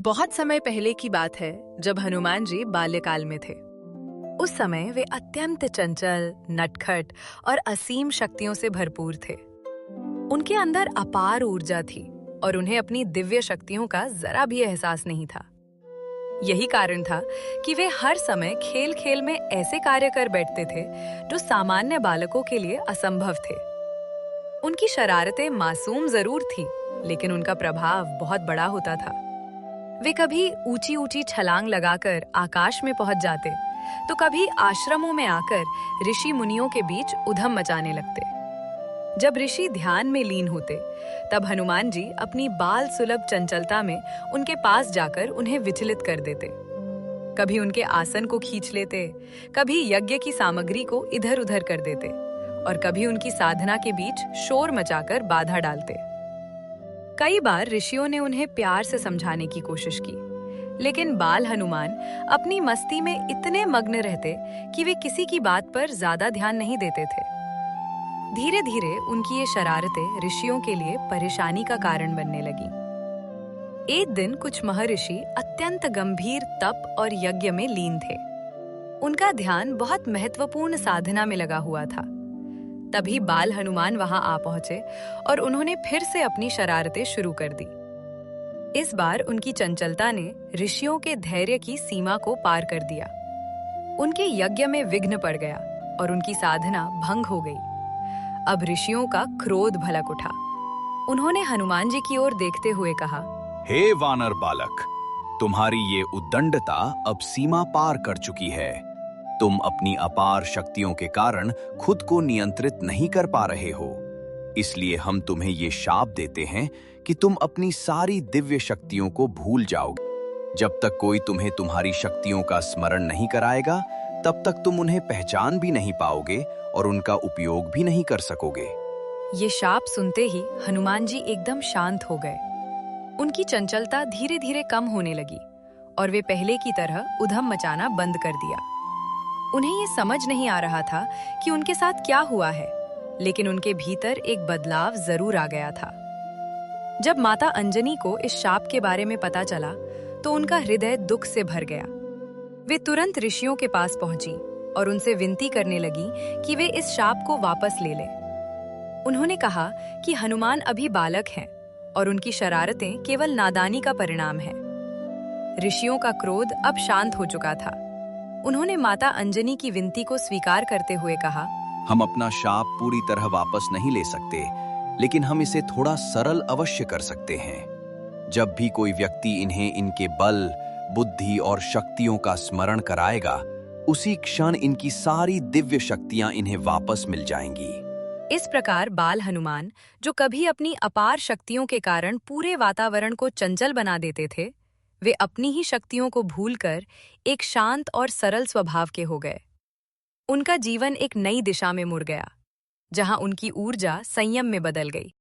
बहुत समय पहले की बात है जब हनुमान जी बाल्यकाल में थे। उस समय वे अत्यंत चंचल, नटखट और असीम शक्तियों से भरपूर थे। उनके अंदर अपार ऊर्जा थी और उन्हें अपनी दिव्य शक्तियों का जरा भी एहसास नहीं था। यही कारण था कि वे हर समय खेल खेल में ऐसे कार्य कर बैठते थे जो सामान्य बालकों के लिए असंभव थे। उनकी शरारतें मासूम जरूर थी, लेकिन उनका प्रभाव बहुत बड़ा होता था। वे कभी ऊंची ऊंची छलांग लगाकर आकाश में पहुंच जाते, तो कभी आश्रमों में आकर ऋषि मुनियों के बीच उधम मचाने लगते। जब ऋषि ध्यान में लीन होते, तब हनुमान जी अपनी बाल सुलभ चंचलता में उनके पास जाकर उन्हें विचलित कर देते। कभी उनके आसन को खींच लेते, कभी यज्ञ की सामग्री को इधर उधर कर देते और कभी उनकी साधना के बीच शोर मचाकर बाधा डालते। कई बार ऋषियों ने उन्हें प्यार से समझाने की कोशिश की, लेकिन बाल हनुमान अपनी मस्ती में इतने मग्न रहते कि वे किसी की बात पर ज्यादा ध्यान नहीं देते थे। धीरे धीरे उनकी ये शरारतें ऋषियों के लिए परेशानी का कारण बनने लगी। एक दिन कुछ महर्षि अत्यंत गंभीर तप और यज्ञ में लीन थे। उनका ध्यान बहुत महत्वपूर्ण साधना में लगा हुआ था। तभी बाल हनुमान वहां आ पहुंचे और उन्होंने फिर से अपनी शरारतें शुरू कर दी। इस बार उनकी चंचलता ने ऋषियों के धैर्य की सीमा को पार कर दिया। उनके यज्ञ में विघ्न पड़ गया और उनकी साधना भंग हो गई। अब ऋषियों का क्रोध भड़क उठा। उन्होंने हनुमान जी की ओर देखते हुए कहा, हे वानर बालक, तुम्हारी ये उद्दंडता अब सीमा पार कर चुकी है। तुम अपनी अपार शक्तियों के कारण खुद को नियंत्रित नहीं कर पा रहे हो। इसलिए हम तुम्हें ये शाप देते हैं कि तुम अपनी सारी दिव्य शक्तियों को भूल जाओगे। जब तक कोई तुम्हें तुम्हारी शक्तियों का स्मरण नहीं कराएगा, तब तक तुम उन्हें पहचान भी नहीं पाओगे और उनका उपयोग भी नहीं कर सकोगे। ये शाप सुनते ही हनुमान जी एकदम शांत हो गए। उनकी चंचलता धीरे धीरे कम होने लगी और वे पहले की तरह उधम मचाना बंद कर दिया। उन्हें ये समझ नहीं आ रहा था कि उनके साथ क्या हुआ है, लेकिन उनके भीतर एक बदलाव जरूर आ गया था। जब माता अंजनी को इस शाप के बारे में पता चला, तो उनका हृदय दुख से भर गया। वे तुरंत ऋषियों के पास पहुंची और उनसे विनती करने लगी कि वे इस शाप को वापस ले लें। उन्होंने कहा कि हनुमान अभी बालक हैं और उनकी शरारतें केवल नादानी का परिणाम है। ऋषियों का क्रोध अब शांत हो चुका था। उन्होंने माता अंजनी की विनती को स्वीकार करते हुए कहा, हम अपना शाप पूरी तरह वापस नहीं ले सकते, लेकिन हम इसे थोड़ा सरल अवश्य कर सकते हैं। जब भी कोई व्यक्ति इन्हें इनके बल, बुद्धि और शक्तियों का स्मरण कराएगा, उसी क्षण इनकी सारी दिव्य शक्तियां इन्हें वापस मिल जाएंगी। इस प्रकार बाल हनुमान, जो कभी अपनी अपार शक्तियों के कारण पूरे वातावरण को चंचल बना देते थे, वे अपनी ही शक्तियों को भूलकर एक शांत और सरल स्वभाव के हो गए। उनका जीवन एक नई दिशा में मुड़ गया, जहां उनकी ऊर्जा संयम में बदल गई।